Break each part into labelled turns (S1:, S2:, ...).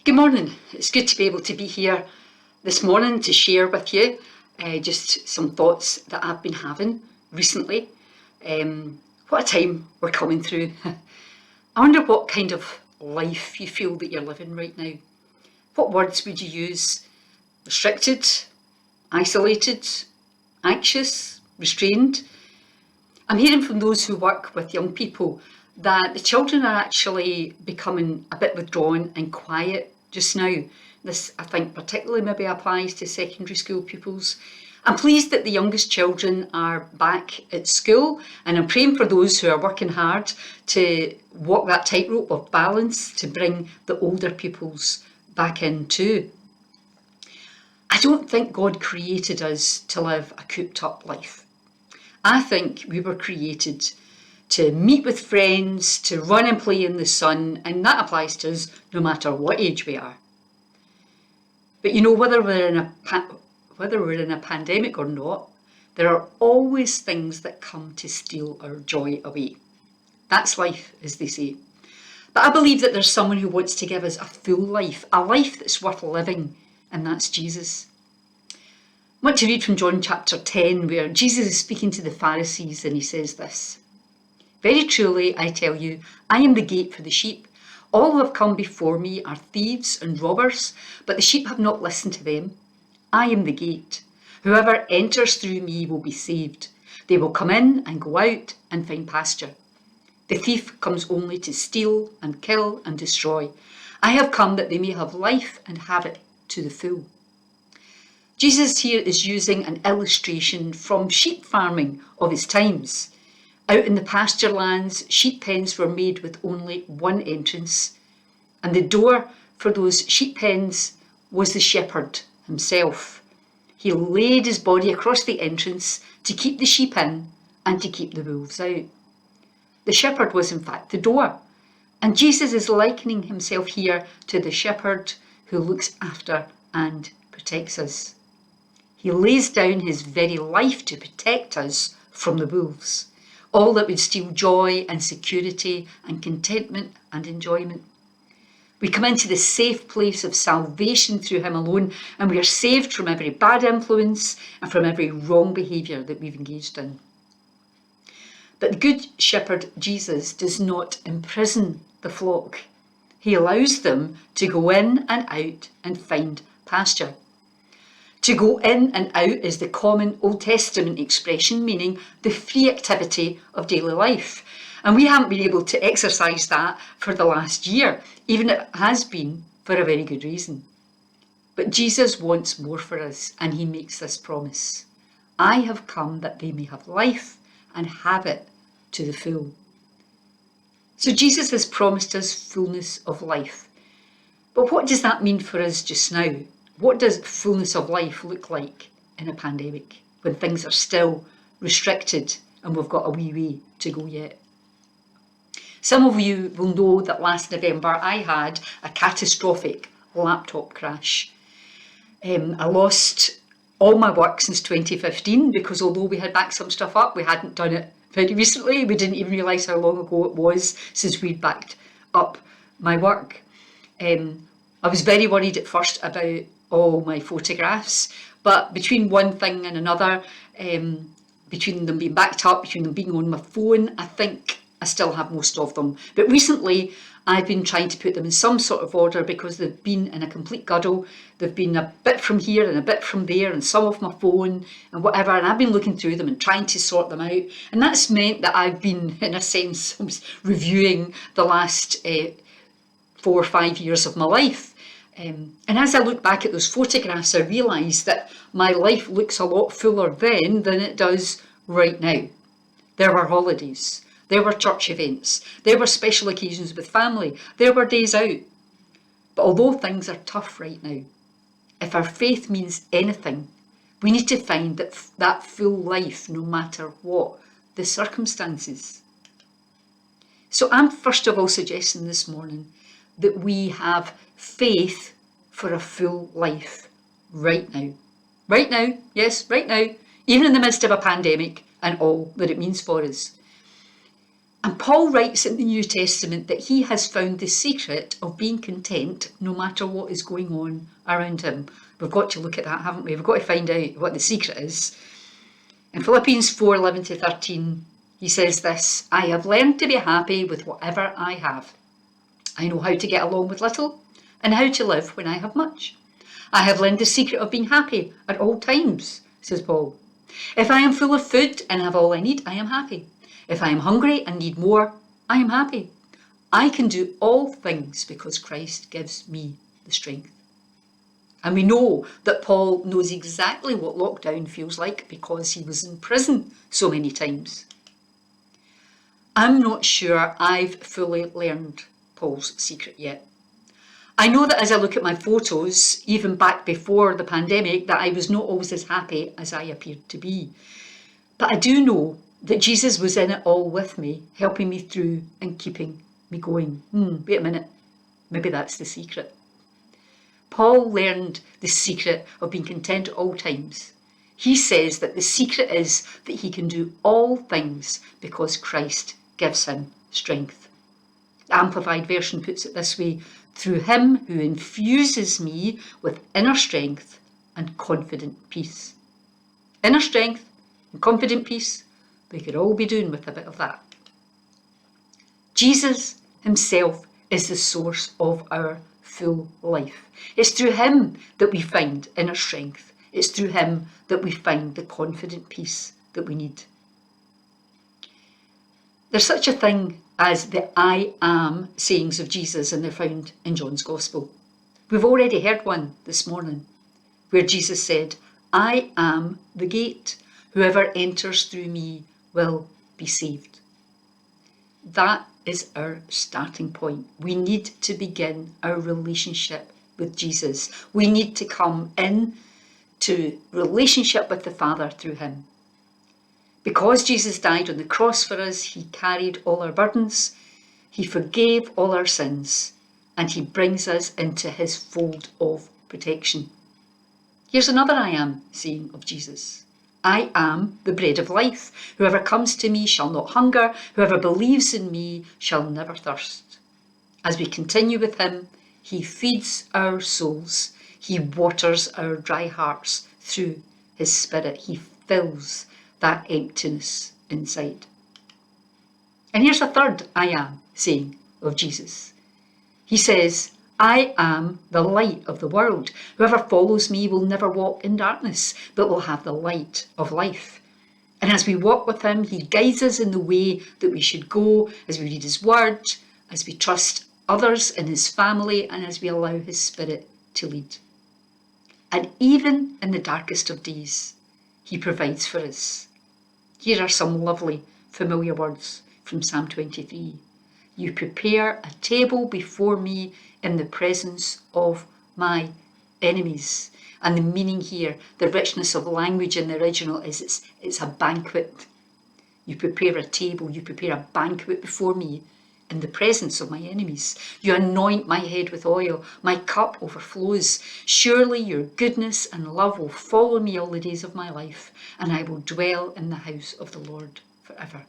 S1: Good morning. It's good to be able to be here this morning to share with you just some thoughts that I've been having recently. What a time we're coming through. I wonder what kind of life you feel that you're living right now. What words would you use? Restricted, isolated, anxious, restrained? I'm hearing from those who work with young people that the children are actually becoming a bit withdrawn and quiet just now. This, I think, particularly maybe applies to secondary school pupils. I'm pleased that the youngest children are back at school, and I'm praying for those who are working hard to walk that tightrope of balance to bring the older pupils back in too. I don't think God created us to live a cooped up life. I think we were created to meet with friends, to run and play in the sun, and that applies to us no matter what age we are. But you know, whether we're in a pandemic or not, there are always things that come to steal our joy away. That's life, as they say. But I believe that there's someone who wants to give us a full life, a life that's worth living, and that's Jesus. I want to read from John chapter 10, where Jesus is speaking to the Pharisees, and he says this: "Very truly, I tell you, I am the gate for the sheep. All who have come before me are thieves and robbers, but the sheep have not listened to them. I am the gate. Whoever enters through me will be saved. They will come in and go out and find pasture. The thief comes only to steal and kill and destroy. I have come that they may have life and have it to the full." Jesus here is using an illustration from sheep farming of his times. Out in the pasture lands, sheep pens were made with only one entrance, and the door for those sheep pens was the shepherd himself. He laid his body across the entrance to keep the sheep in and to keep the wolves out. The shepherd was in fact the door, and Jesus is likening himself here to the shepherd who looks after and protects us. He lays down his very life to protect us from the wolves, all that would steal joy and security and contentment and enjoyment. We come into the safe place of salvation through him alone, and we are saved from every bad influence and from every wrong behaviour that we've engaged in. But the Good Shepherd Jesus does not imprison the flock. He allows them to go in and out and find pasture. To go in and out is the common Old Testament expression meaning the free activity of daily life. And we haven't been able to exercise that for the last year, even if it has been for a very good reason. But Jesus wants more for us, and he makes this promise: "I have come that they may have life and have it to the full." So Jesus has promised us fullness of life. But what does that mean for us just now? What does fullness of life look like in a pandemic when things are still restricted and we've got a wee way to go yet? Some of you will know that last November I had a catastrophic laptop crash. I lost all my work since 2015 because although we had backed some stuff up, we hadn't done it very recently. We didn't even realise how long ago it was since we'd backed up my work. I was very worried at first about all my photographs, but between one thing and another, between them being backed up, between them being on my phone, I think I still have most of them. But recently I've been trying to put them in some sort of order because they've been in a complete guddle. They've been a bit from here and a bit from there and some off my phone and whatever, and I've been looking through them and trying to sort them out, and that's meant that I've been, in a sense, reviewing the last 4 or 5 years of my life. And as I look back at those photographs, I realise that my life looks a lot fuller then than it does right now. There were holidays, there were church events, there were special occasions with family, there were days out. But although things are tough right now, if our faith means anything, we need to find that full life no matter what the circumstances. So I'm first of all suggesting this morning that we have faith for a full life right now. Right now, yes, right now, even in the midst of a pandemic and all that it means for us. And Paul writes in the New Testament that he has found the secret of being content no matter what is going on around him. We've got to look at that, haven't we? We've got to find out what the secret is. In Philippians 4:11-13, he says this: I have learned to be happy with whatever I have. I know how to get along with little and how to live when I have much. I have learned the secret of being happy at all times, says Paul. If I am full of food and have all I need, I am happy. If I am hungry and need more, I am happy. I can do all things because Christ gives me the strength. And we know that Paul knows exactly what lockdown feels like because he was in prison so many times. I'm not sure I've fully learned Paul's secret yet. I know that as I look at my photos, even back before the pandemic, that I was not always as happy as I appeared to be. But I do know that Jesus was in it all with me, helping me through and keeping me going. Wait a minute, maybe that's the secret. Paul learned the secret of being content at all times. He says that the secret is that he can do all things because Christ gives him strength. The Amplified Version puts it this way: through him who infuses me with inner strength and confident peace. Inner strength and confident peace, we could all be doing with a bit of that. Jesus himself is the source of our full life. It's through him that we find inner strength. It's through him that we find the confident peace that we need. There's such a thing as the I am sayings of Jesus, and they're found in John's Gospel. We've already heard one this morning where Jesus said, I am the gate. Whoever enters through me will be saved. That is our starting point. We need to begin our relationship with Jesus. We need to come in to relationship with the Father through him. Because Jesus died on the cross for us, he carried all our burdens, he forgave all our sins, and he brings us into his fold of protection. Here's another I am saying of Jesus. I am the bread of life. Whoever comes to me shall not hunger. Whoever believes in me shall never thirst. As we continue with him, he feeds our souls. He waters our dry hearts through his Spirit. He fills that emptiness inside. And here's a third I am saying of Jesus. He says, I am the light of the world. Whoever follows me will never walk in darkness, but will have the light of life. And as we walk with him, he guides us in the way that we should go, as we read his word, as we trust others in his family, and as we allow his Spirit to lead. And even in the darkest of days, he provides for us. Here are some lovely, familiar words from Psalm 23. You prepare a table before me in the presence of my enemies. And the meaning here, the richness of language in the original is it's a banquet. You prepare a table, you prepare a banquet before me in the presence of my enemies. You anoint my head with oil, my cup overflows. Surely your goodness and love will follow me all the days of my life, and I will dwell in the house of the Lord forever.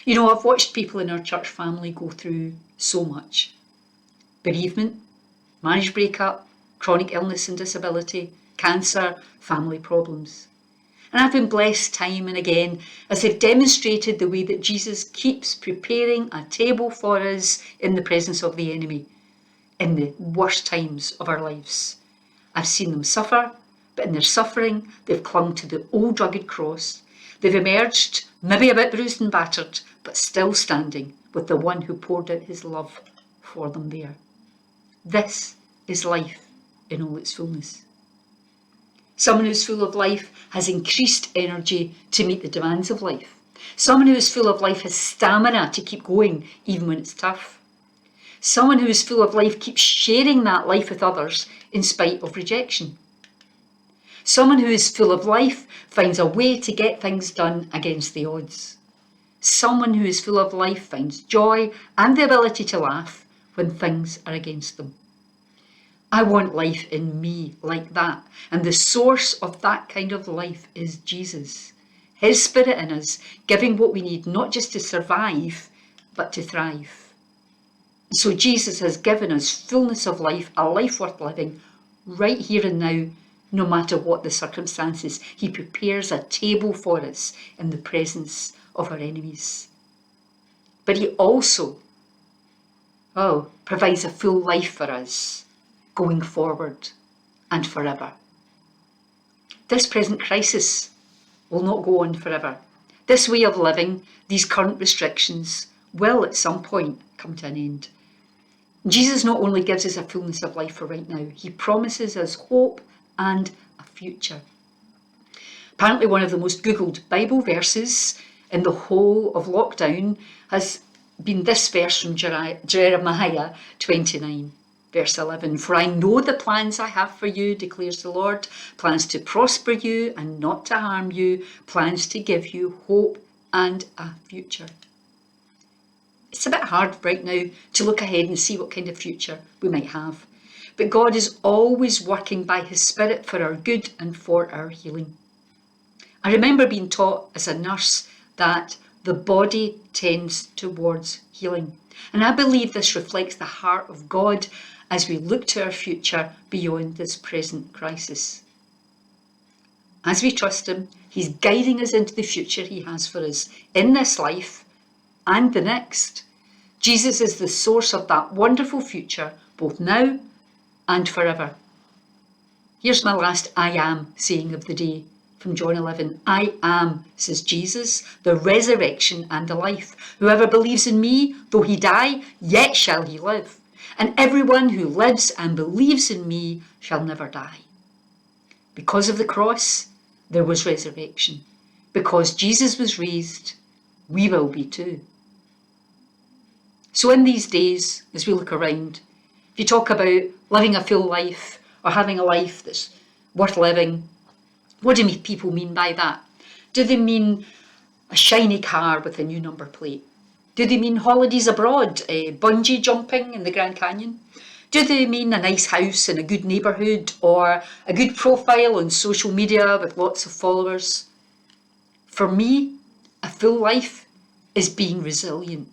S1: You know, I've watched people in our church family go through so much. Bereavement, marriage breakup, chronic illness and disability, cancer, family problems. And I've been blessed time and again as they've demonstrated the way that Jesus keeps preparing a table for us in the presence of the enemy in the worst times of our lives. I've seen them suffer, but in their suffering, they've clung to the old rugged cross. They've emerged, maybe a bit bruised and battered, but still standing with the one who poured out his love for them there. This is life in all its fullness. Someone who's full of life has increased energy to meet the demands of life. Someone who is full of life has stamina to keep going even when it's tough. Someone who is full of life keeps sharing that life with others in spite of rejection. Someone who is full of life finds a way to get things done against the odds. Someone who is full of life finds joy and the ability to laugh when things are against them. I want life in me like that, and the source of that kind of life is Jesus. His Spirit in us, giving what we need not just to survive, but to thrive. So Jesus has given us fullness of life, a life worth living, right here and now, no matter what the circumstances. He prepares a table for us in the presence of our enemies. But he also, provides a full life for us, going forward and forever. This present crisis will not go on forever. This way of living, these current restrictions, will at some point come to an end. Jesus not only gives us a fullness of life for right now, he promises us hope and a future. Apparently one of the most Googled Bible verses in the whole of lockdown has been this verse from Jeremiah 29. Verse 11, for I know the plans I have for you, declares the Lord, plans to prosper you and not to harm you, plans to give you hope and a future. It's a bit hard right now to look ahead and see what kind of future we might have. But God is always working by his Spirit for our good and for our healing. I remember being taught as a nurse that the body tends towards healing. And I believe this reflects the heart of God as we look to our future beyond this present crisis. As we trust him, he's guiding us into the future he has for us in this life and the next. Jesus is the source of that wonderful future, both now and forever. Here's my last I am saying of the day from John 11. I am, says Jesus, the resurrection and the life. Whoever believes in me, though he die, yet shall he live. And everyone who lives and believes in me shall never die. Because of the cross, there was resurrection. Because Jesus was raised, we will be too. So in these days, as we look around, if you talk about living a full life or having a life that's worth living, what do people mean by that? Do they mean a shiny car with a new number plate? Do they mean holidays abroad, bungee jumping in the Grand Canyon? Do they mean a nice house in a good neighbourhood or a good profile on social media with lots of followers? For me, a full life is being resilient.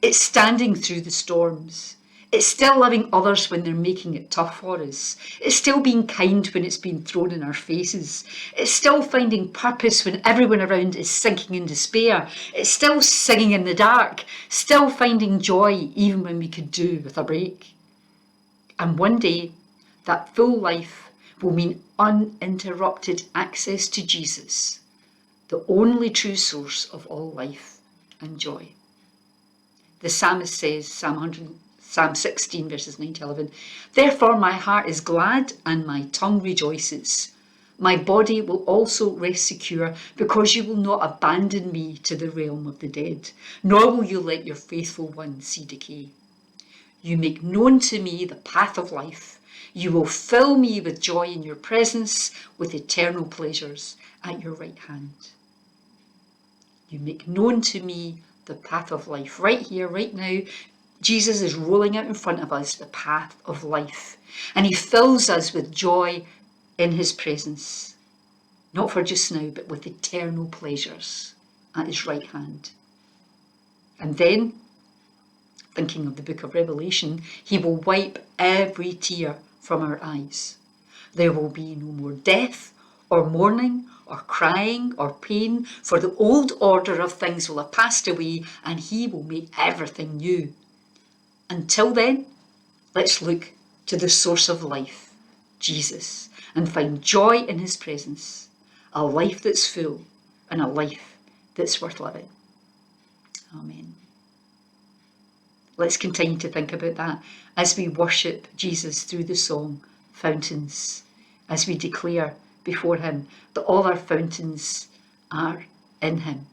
S1: It's standing through the storms. It's still loving others when they're making it tough for us. It's still being kind when it's been thrown in our faces. It's still finding purpose when everyone around is sinking in despair. It's still singing in the dark, still finding joy even when we could do with a break. And one day, that full life will mean uninterrupted access to Jesus, the only true source of all life and joy. The psalmist says, Psalm 16 verses 9 to 11, therefore my heart is glad and my tongue rejoices. My body will also rest secure because you will not abandon me to the realm of the dead, nor will you let your faithful one see decay. You make known to me the path of life. You will fill me with joy in your presence, with eternal pleasures at your right hand. You make known to me the path of life. Right here, right now, Jesus is rolling out in front of us the path of life, and he fills us with joy in his presence, not for just now, but with eternal pleasures at his right hand. And then, thinking of the book of Revelation, he will wipe every tear from our eyes. There will be no more death or mourning or crying or pain, for the old order of things will have passed away, and he will make everything new. Until then, let's look to the source of life, Jesus, and find joy in his presence, a life that's full and a life that's worth living. Amen. Let's continue to think about that as we worship Jesus through the song, Fountains, as we declare before him that all our fountains are in him.